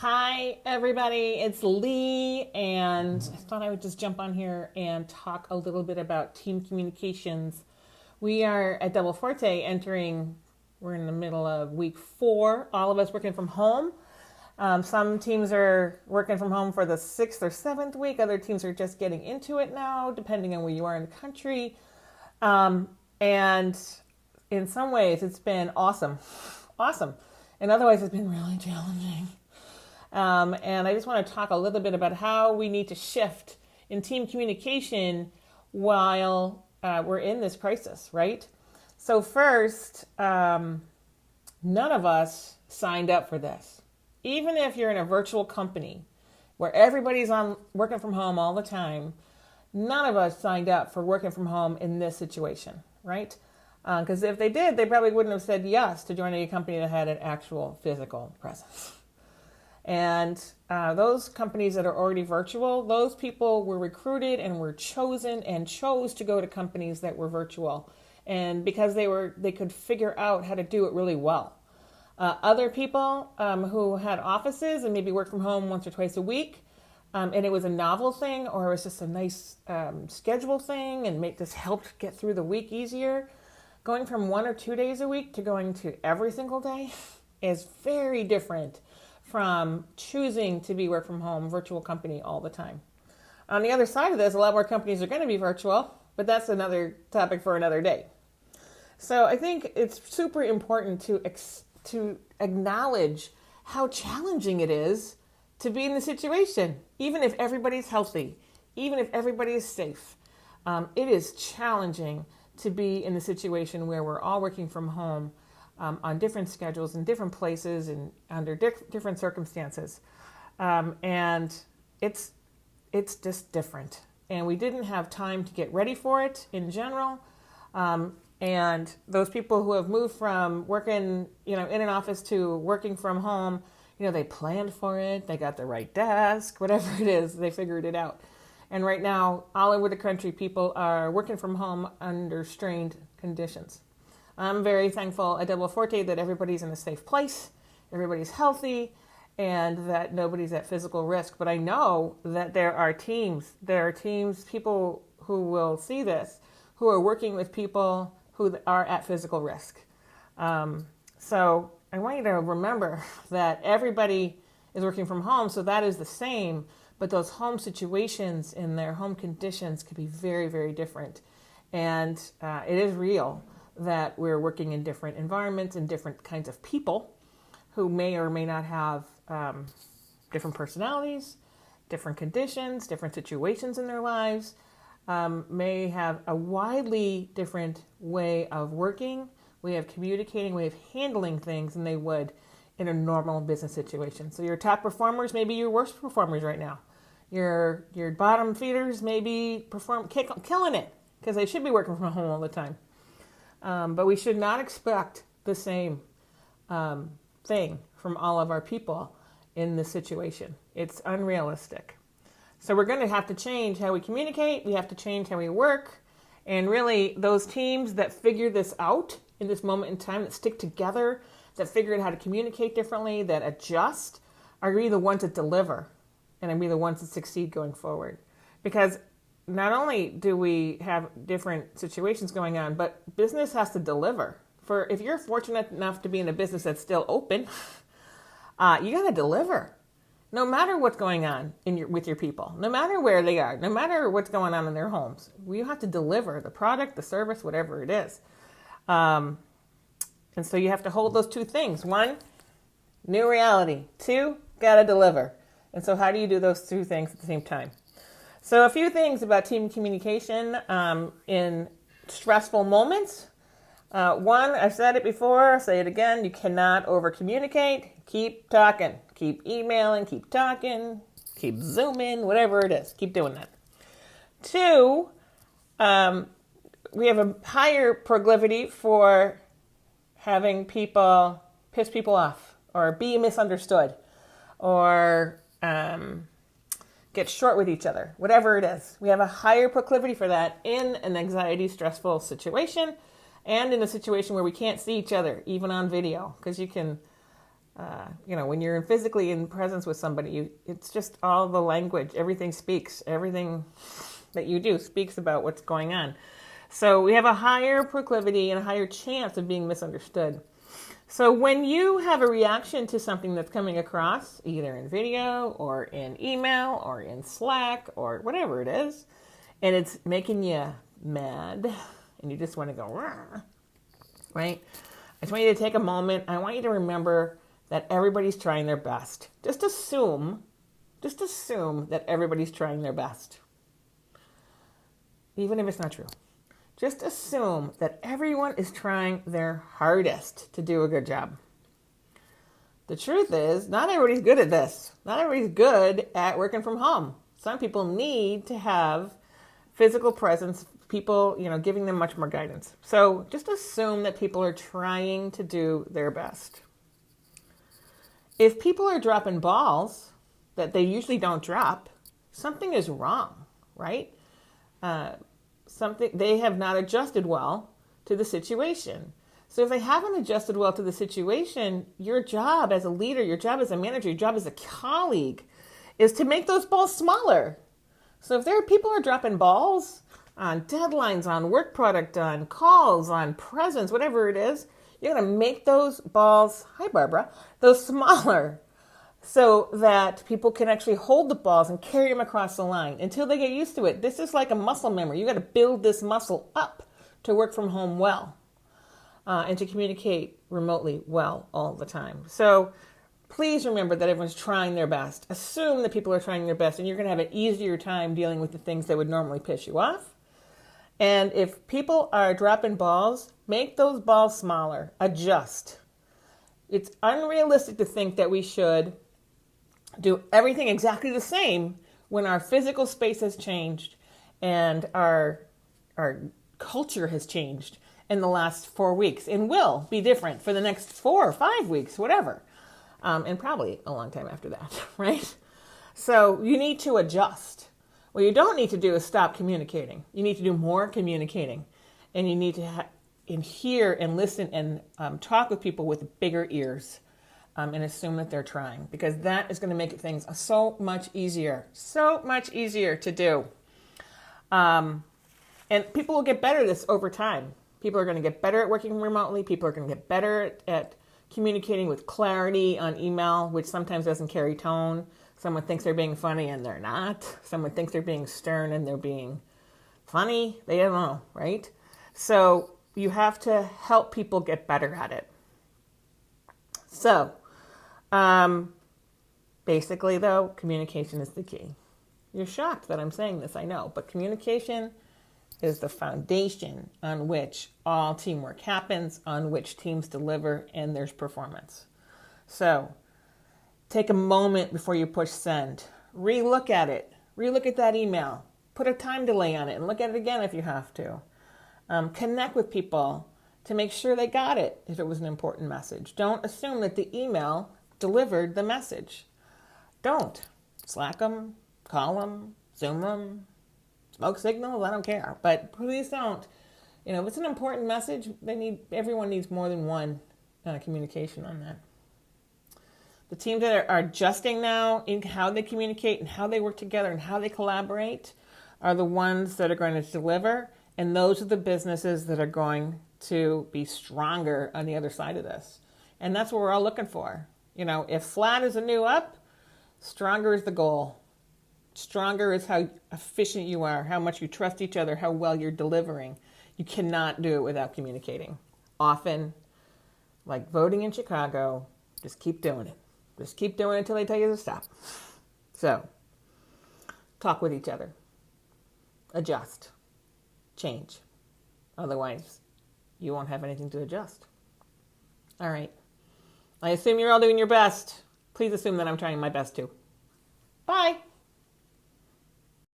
Hi, everybody. It's Lee, and I thought I would just jump on here and talk a little bit about team communications. We are at Double Forte we're in the middle of week 4, all of us working from home. Some teams are working from home for the 6th or 7th week, other teams are just getting into it now, depending on where you are in the country. And in some ways, it's been awesome. Awesome. In other ways, it's been really challenging. And I just want to talk a little bit about how we need to shift in team communication while we're in this crisis, right? So first, none of us signed up for this. Even if you're in a virtual company where everybody's working from home all the time, none of us signed up for working from home in this situation, right? Because if they did, they probably wouldn't have said yes to joining a company that had an actual physical presence. And those companies that are already virtual, those people were recruited and were chosen and chose to go to companies that were virtual. And because they could figure out how to do it really well. Other people who had offices and maybe worked from home once or twice a week, and it was a novel thing or it was just a nice schedule thing and this helped get through the week easier. Going from 1 or 2 days a week to going to every single day is very different from choosing to be work from home virtual company all the time. On the other side of this, a lot more companies are going to be virtual, but that's another topic for another day. So I think it's super important to acknowledge how challenging it is to be in the situation, even if everybody's healthy, even if everybody is safe. It is challenging to be in the situation where we're all working from home on different schedules in different places and under different circumstances. And it's just different. And we didn't have time to get ready for it in general. And those people who have moved from working, in an office to working from home, they planned for it, they got the right desk, whatever it is, they figured it out. And right now, all over the country, people are working from home under strained conditions. I'm very thankful at Double Forte that everybody's in a safe place, everybody's healthy, and that nobody's at physical risk. But I know that there are teams, people who will see this, who are working with people who are at physical risk. So I want you to remember that everybody is working from home, so that is the same, but those home situations and their home conditions could be very, very different. And it is real that we're working in different environments and different kinds of people who may or may not have different personalities, different conditions, different situations in their lives, may have a widely different way of working, way of communicating, way of handling things than they would in a normal business situation. So your top performers may be your worst performers right now. Your bottom feeders may be killing it because they should be working from home all the time. But we should not expect the same thing from all of our people in this situation. It's unrealistic. So we're going to have to change how we communicate. We have to change how we work. And really, those teams that figure this out in this moment in time, that stick together, that figure out how to communicate differently, that adjust, are going to be the ones that deliver and are going to be the ones that succeed going forward. Because not only do we have different situations going on, but business has to deliver. If you're fortunate enough to be in a business that's still open, you got to deliver. No matter what's going on with your people, no matter where they are, no matter what's going on in their homes, you have to deliver the product, the service, whatever it is. And so you have to hold those two things. 1, new reality. 2, got to deliver. And so how do you do those two things at the same time? So a few things about team communication in stressful moments. 1, I've said it before, I'll say it again, you cannot over-communicate. Keep talking. Keep emailing, keep talking, keep Zooming, whatever it is. Keep doing that. 2, we have a higher proclivity for having people piss people off or be misunderstood or get short with each other, whatever it is. We have a higher proclivity for that in an anxiety, stressful situation and in a situation where we can't see each other, even on video, because you can when you're physically in presence with somebody, it's just all the language. Everything speaks. Everything that you do speaks about what's going on. So we have a higher proclivity and a higher chance of being misunderstood. So when you have a reaction to something that's coming across, either in video or in email or in Slack or whatever it is, and it's making you mad and you just want to go, "Rah," right? I just want you to take a moment. I want you to remember that everybody's trying their best. Just assume that everybody's trying their best. Even if it's not true. Just assume that everyone is trying their hardest to do a good job. The truth is, not everybody's good at this. Not everybody's good at working from home. Some people need to have physical presence, people, giving them much more guidance. So just assume that people are trying to do their best. If people are dropping balls that they usually don't drop, something is wrong, right? They have not adjusted well to the situation. So if they haven't adjusted well to the situation, your job as a leader, your job as a manager, your job as a colleague is to make those balls smaller. So if there are people are dropping balls on deadlines, on work product, on calls, on presence, whatever it is, you're going to make those balls, hi Barbara, those smaller so that people can actually hold the balls and carry them across the line until they get used to it. This is like a muscle memory. You got to build this muscle up to work from home well and to communicate remotely well all the time. So please remember that everyone's trying their best. Assume that people are trying their best and you're going to have an easier time dealing with the things that would normally piss you off. And if people are dropping balls, make those balls smaller. Adjust. It's unrealistic to think that we should do everything exactly the same when our physical space has changed and our culture has changed in the last 4 weeks and will be different for the next 4 or 5 weeks, whatever. And probably a long time after that, right? So you need to adjust. What you don't need to do is stop communicating. You need to do more communicating. And you need to hear and listen and talk with people with bigger ears and assume that they're trying. Because that is going to make things so much easier to do. And people will get better at this over time. People are going to get better at working remotely. People are going to get better at communicating with clarity on email, which sometimes doesn't carry tone. Someone thinks they're being funny and they're not. Someone thinks they're being stern and they're being funny. They don't know, right? So you have to help people get better at it. So basically, though, communication is the key. You're shocked that I'm saying this, I know, but communication is the foundation on which all teamwork happens, on which teams deliver, and there's performance. So take a moment before you push send. Relook at it. Relook at that email. Put a time delay on it and look at it again if you have to. Connect with people to make sure they got it if it was an important message. Don't assume that the email delivered the message. Don't. Slack them, call them, Zoom them, smoke signals, I don't care. But please don't. If it's an important message, everyone needs more than one communication on that. The teams that are adjusting now in how they communicate and how they work together and how they collaborate are the ones that are going to deliver. And those are the businesses that are going to be stronger on the other side of this. And that's what we're all looking for. If flat is a new up, stronger is the goal. Stronger is how efficient you are, how much you trust each other, how well you're delivering. You cannot do it without communicating. Often, like voting in Chicago, just keep doing it. Just keep doing it until they tell you to stop. So, talk with each other. Adjust. Change. Otherwise, you won't have anything to adjust. All right. I assume you're all doing your best. Please assume that I'm trying my best too. Bye.